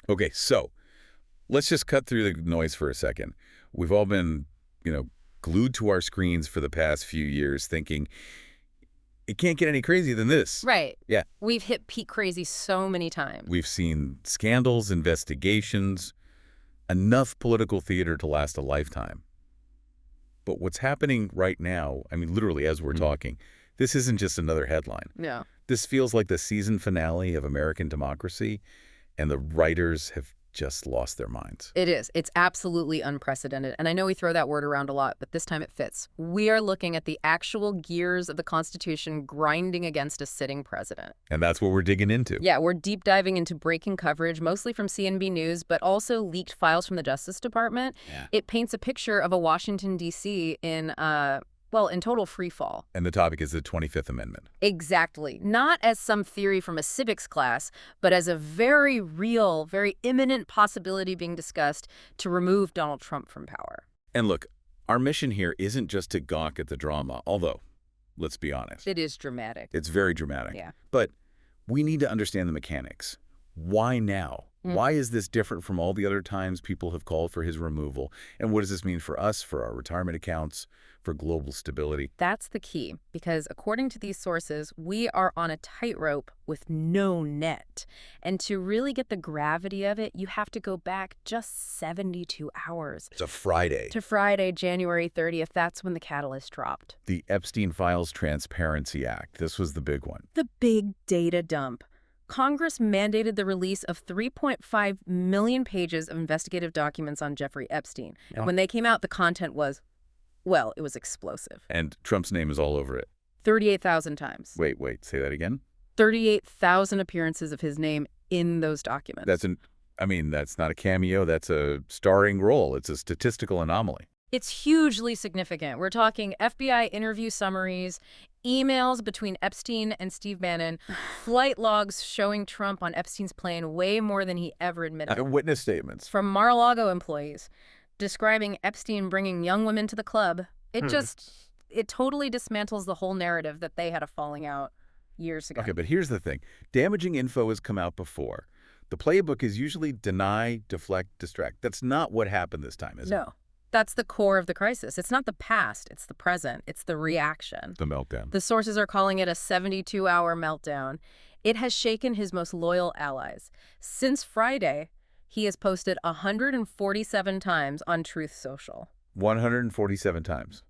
Okay, so let's just cut through the noise for a second. We've all been, glued to our screens for the past few years thinking, it can't get any crazier than this. Right. Yeah. We've hit peak crazy so many times. We've seen scandals, investigations, enough political theater to last a lifetime. But what's happening right now, I mean, literally as we're talking, this isn't just another headline. Yeah. This feels like the season finale of American democracy, and the writers have just lost their minds. It is. It's absolutely unprecedented. And I know we throw that word around a lot, but this time it fits. We are looking at the actual gears of the Constitution grinding against a sitting president. And that's what we're digging into. Yeah, we're deep diving into breaking coverage, mostly from CNBC News, but also leaked files from the Justice Department. Yeah. It paints a picture of a Washington, D.C. in total free fall. And the topic is the 25th Amendment. Exactly. Not as some theory from a civics class, but as a very real, very imminent possibility being discussed to remove Donald Trump from power. And look, our mission here isn't just to gawk at the drama, although, let's be honest. It is dramatic. It's very dramatic. Yeah. But we need to understand the mechanics. Why now? Why is this different from all the other times people have called for his removal? And what does this mean for us, for our retirement accounts, for global stability? That's the key, because according to these sources, we are on a tightrope with no net. And to really get the gravity of it, you have to go back just 72 hours. It's a Friday. To Friday, January 30th. That's when the catalyst dropped. The Epstein Files Transparency Act. This was the big one. The big data dump. Congress mandated the release of 3.5 million pages of investigative documents on Jeffrey Epstein. Yeah. When they came out, the content was, well, it was explosive. And Trump's name is all over it. 38,000 times. Wait, say that again? 38,000 appearances of his name in those documents. That's not a cameo. That's a starring role. It's a statistical anomaly. It's hugely significant. We're talking FBI interview summaries, emails between Epstein and Steve Bannon, flight logs showing Trump on Epstein's plane way more than he ever admitted. Witness statements. From Mar-a-Lago employees describing Epstein bringing young women to the club. It totally dismantles the whole narrative that they had a falling out years ago. Okay, but here's the thing. Damaging info has come out before. The playbook is usually deny, deflect, distract. That's not what happened this time, is it? No. That's the core of the crisis. It's not the past, it's the present, it's the reaction. The meltdown. The sources are calling it a 72-hour meltdown. It has shaken his most loyal allies. Since Friday, he has posted 147 times on Truth Social. 147 times.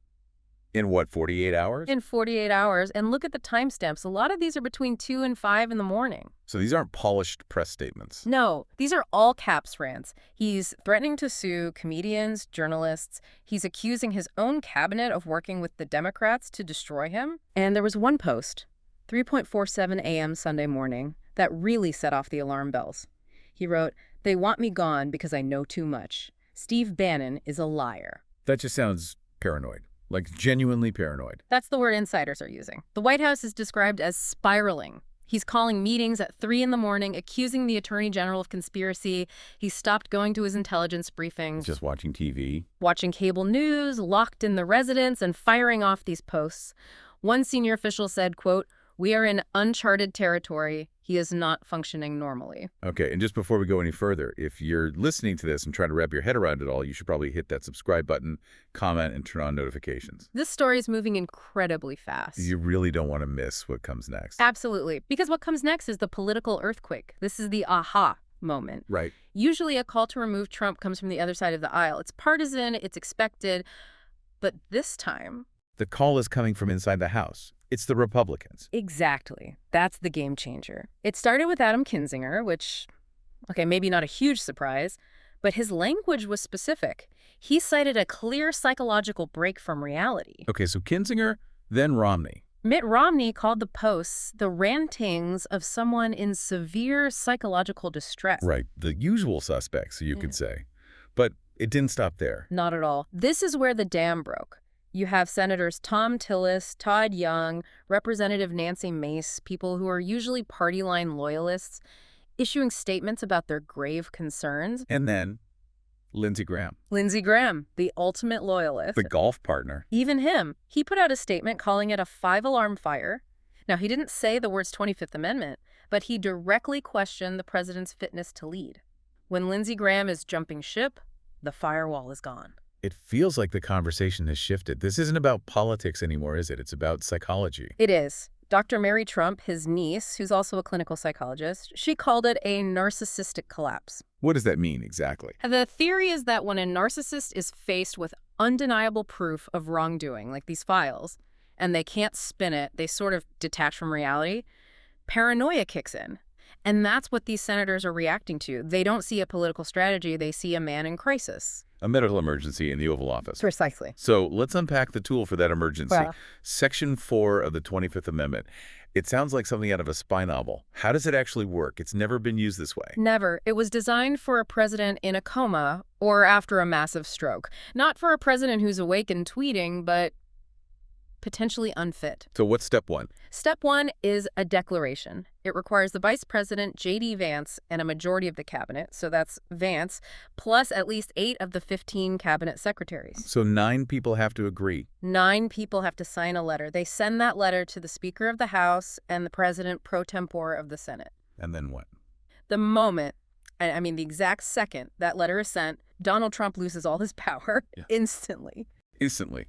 In what, 48 hours? In 48 hours. And look at the timestamps. A lot of these are between 2 and 5 in the morning. So these aren't polished press statements. No, these are all caps rants. He's threatening to sue comedians, journalists. He's accusing his own cabinet of working with the Democrats to destroy him. And there was one post, 3:47 a.m. Sunday morning, that really set off the alarm bells. He wrote, "They want me gone because I know too much. Steve Bannon is a liar." That just sounds paranoid. Like genuinely paranoid. That's the word insiders are using. The White House is described as spiraling. He's calling meetings at 3 in the morning, accusing the Attorney General of conspiracy. He stopped going to his intelligence briefings. Just watching TV. Watching cable news, locked in the residence, and firing off these posts. One senior official said, quote, "We are in uncharted territory. He is not functioning normally." Okay, and just before we go any further, if you're listening to this and trying to wrap your head around it all, you should probably hit that subscribe button, comment, and turn on notifications. This story is moving incredibly fast. You really don't want to miss what comes next. Absolutely. Because what comes next is the political earthquake. This is the aha moment. Right. Usually a call to remove Trump comes from the other side of the aisle. It's partisan, it's expected. But this time... the call is coming from inside the House. It's the Republicans. Exactly. That's the game changer. It started with Adam Kinzinger, which, okay, maybe not a huge surprise, but his language was specific. He cited a clear psychological break from reality. Okay, so Kinzinger, then Romney. Mitt Romney called the posts the rantings of someone in severe psychological distress. Right, the usual suspects, you could say. But it didn't stop there. Not at all. This is where the dam broke. You have Senators Tom Tillis, Todd Young, Representative Nancy Mace, people who are usually party line loyalists, issuing statements about their grave concerns. And then Lindsey Graham. Lindsey Graham, the ultimate loyalist. The golf partner. Even him. He put out a statement calling it a 5-alarm fire. Now, he didn't say the words 25th Amendment, but he directly questioned the president's fitness to lead. When Lindsey Graham is jumping ship, the firewall is gone. It feels like the conversation has shifted. This isn't about politics anymore, is it? It's about psychology. It is. Dr. Mary Trump, his niece, who's also a clinical psychologist, she called it a narcissistic collapse. What does that mean exactly? The theory is that when a narcissist is faced with undeniable proof of wrongdoing, like these files, and they can't spin it, they sort of detach from reality, paranoia kicks in. And that's what these senators are reacting to. They don't see a political strategy, they see a man in crisis. A medical emergency in the Oval Office. Precisely. So let's unpack the tool for that emergency. Well, Section 4 of the 25th Amendment. It sounds like something out of a spy novel. How does it actually work? It's never been used this way. never. It was designed for a president in a coma or after a massive stroke. Not for a president who's awake and tweeting, but potentially unfit. So what's step 1? Step 1 is a declaration. It requires the Vice President, JD Vance, and a majority of the cabinet, so that's Vance, plus at least 8 of the 15 cabinet secretaries. So 9 people have to agree. 9 people have to sign a letter. They send that letter to the Speaker of the House and the President pro tempore of the Senate. And then what? The moment, I mean the exact second that letter is sent, Donald Trump loses all his power instantly. Instantly.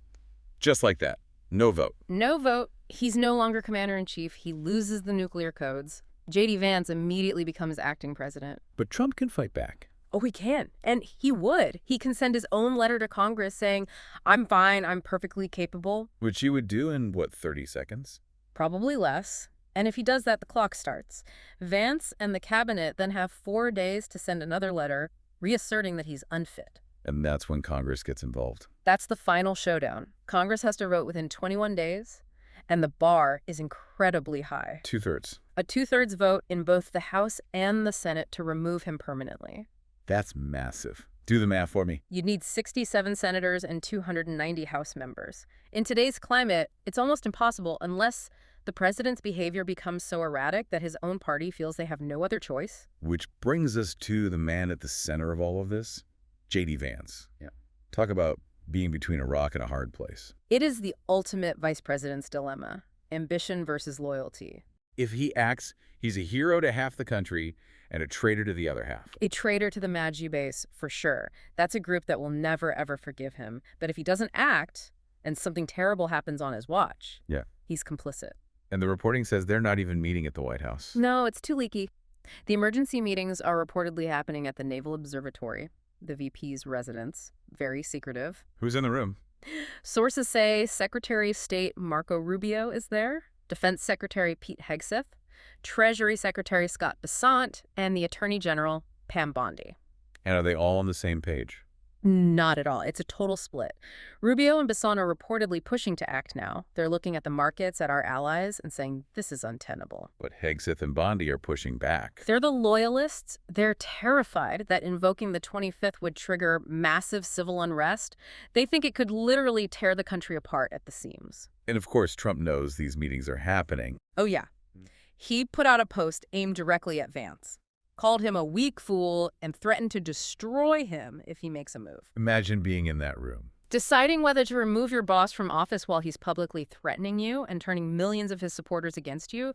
Just like that. No vote. No vote. He's no longer commander-in-chief. He loses the nuclear codes. JD Vance immediately becomes acting president. But Trump can fight back. Oh, he can. And he would. He can send his own letter to Congress saying, I'm fine, I'm perfectly capable. Which he would do in, what, 30 seconds? Probably less. And if he does that, the clock starts. Vance and the cabinet then have 4 days to send another letter reasserting that he's unfit. And that's when Congress gets involved. That's the final showdown. Congress has to vote within 21 days, and the bar is incredibly high. 2/3. A 2/3 vote in both the House and the Senate to remove him permanently. That's massive. Do the math for me. You'd need 67 senators and 290 House members. In today's climate, it's almost impossible unless the president's behavior becomes so erratic that his own party feels they have no other choice. Which brings us to the man at the center of all of this, JD Vance. Talk about being between a rock and a hard place. It is the ultimate vice president's dilemma, ambition versus loyalty. If he acts, he's a hero to half the country and a traitor to the other half. A traitor to the Magi base, for sure. That's a group that will never, ever forgive him. But if he doesn't act, and something terrible happens on his watch, he's complicit. And the reporting says they're not even meeting at the White House. No, it's too leaky. The emergency meetings are reportedly happening at the Naval Observatory, the VP's residence. Very secretive. Who's in the room? Sources say Secretary of State Marco Rubio is there, Defense Secretary Pete Hegseth, Treasury Secretary Scott Bessent, and the Attorney General Pam Bondi. And are they all on the same page? Not at all. It's a total split. Rubio and Bessent are reportedly pushing to act now. They're looking at the markets, at our allies, and saying this is untenable. But Hegseth and Bondi are pushing back. They're the loyalists. They're terrified that invoking the 25th would trigger massive civil unrest. They think it could literally tear the country apart at the seams. And of course, Trump knows these meetings are happening. Oh, yeah. He put out a post aimed directly at Vance, called him a weak fool, and threatened to destroy him if he makes a move. Imagine being in that room. Deciding whether to remove your boss from office while he's publicly threatening you and turning millions of his supporters against you,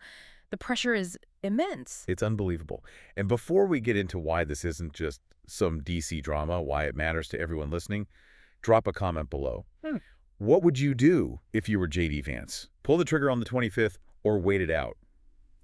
the pressure is immense. It's unbelievable. And before we get into why this isn't just some DC drama, why it matters to everyone listening, drop a comment below. What would you do if you were JD Vance? Pull the trigger on the 25th or wait it out?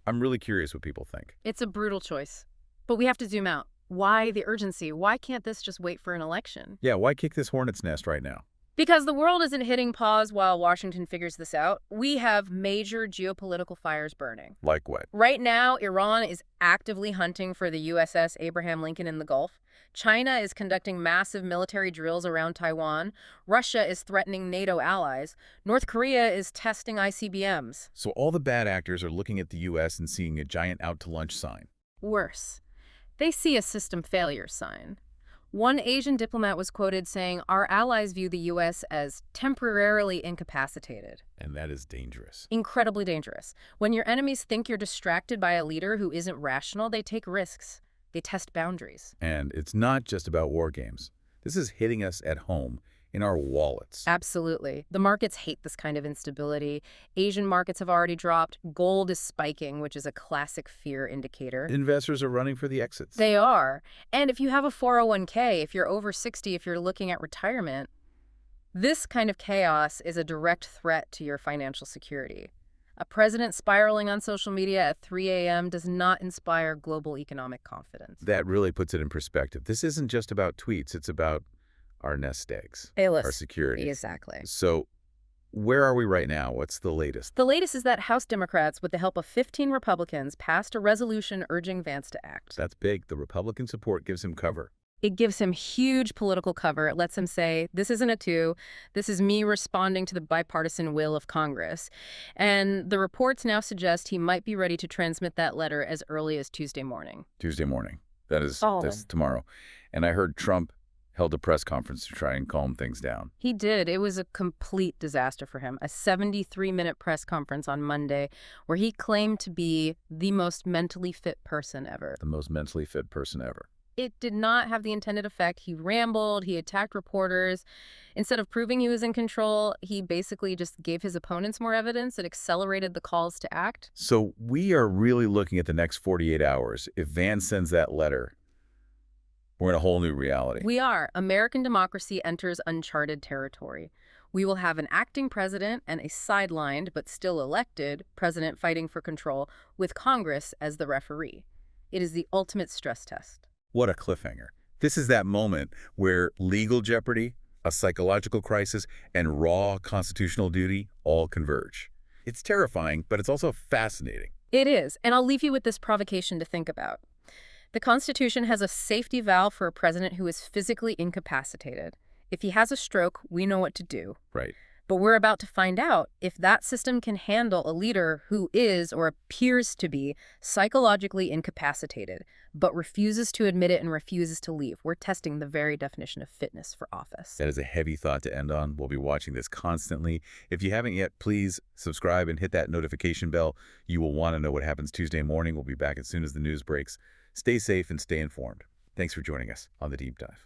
I'm really curious what people think. It's a brutal choice. But we have to zoom out. Why the urgency? Why can't this just wait for an election? Yeah, why kick this hornet's nest right now? Because the world isn't hitting pause while Washington figures this out. We have major geopolitical fires burning. Like what? Right now, Iran is actively hunting for the USS Abraham Lincoln in the Gulf. China is conducting massive military drills around Taiwan. Russia is threatening NATO allies. North Korea is testing ICBMs. So all the bad actors are looking at the U.S. and seeing a giant out-to-lunch sign. Worse, they see a system failure sign. One Asian diplomat was quoted saying, "Our allies view the U.S. as temporarily incapacitated." And that is dangerous. Incredibly dangerous. When your enemies think you're distracted by a leader who isn't rational, they take risks. They test boundaries. And it's not just about war games. This is hitting us at home in our wallets. Absolutely. The markets hate this kind of instability. Asian markets have already dropped. Gold is spiking, which is a classic fear indicator. Investors are running for the exits. They are. And if you have a 401k, if you're over 60, if you're looking at retirement, this kind of chaos is a direct threat to your financial security. A president spiraling on social media at 3 a.m. does not inspire global economic confidence. That really puts it in perspective. This isn't just about tweets. It's about our nest eggs, Hey, our security. exactly. So where are we right now? What's the latest? The latest is that House Democrats, with the help of 15 Republicans, passed a resolution urging Vance to act. That's big. The Republican support gives him cover. It gives him huge political cover. It lets him say, this isn't a coup. This is me responding to the bipartisan will of Congress. And the reports now suggest he might be ready to transmit that letter as early as Tuesday morning. Tuesday morning. That's Oh. tomorrow. And I heard Trump held a press conference to try and calm things down. He did. It was a complete disaster for him. A 73-minute press conference on Monday where he claimed to be the most mentally fit person ever. The most mentally fit person ever. It did not have the intended effect. He rambled, he attacked reporters. Instead of proving he was in control, he basically just gave his opponents more evidence. It accelerated the calls to act. So we are really looking at the next 48 hours. If Vance sends that letter, we're in a whole new reality. We are. American democracy enters uncharted territory. We will have an acting president and a sidelined but still elected president fighting for control with Congress as the referee. It is the ultimate stress test. What a cliffhanger. This is that moment where legal jeopardy, a psychological crisis, and raw constitutional duty all converge. It's terrifying, but it's also fascinating. It is, and I'll leave you with this provocation to think about. The Constitution has a safety valve for a president who is physically incapacitated. If he has a stroke, we know what to do. Right. But we're about to find out if that system can handle a leader who is, or appears to be, psychologically incapacitated, but refuses to admit it and refuses to leave. We're testing the very definition of fitness for office. That is a heavy thought to end on. We'll be watching this constantly. If you haven't yet, please subscribe and hit that notification bell. You will want to know what happens Tuesday morning. We'll be back as soon as the news breaks. Stay safe and stay informed. Thanks for joining us on The Deep Dive.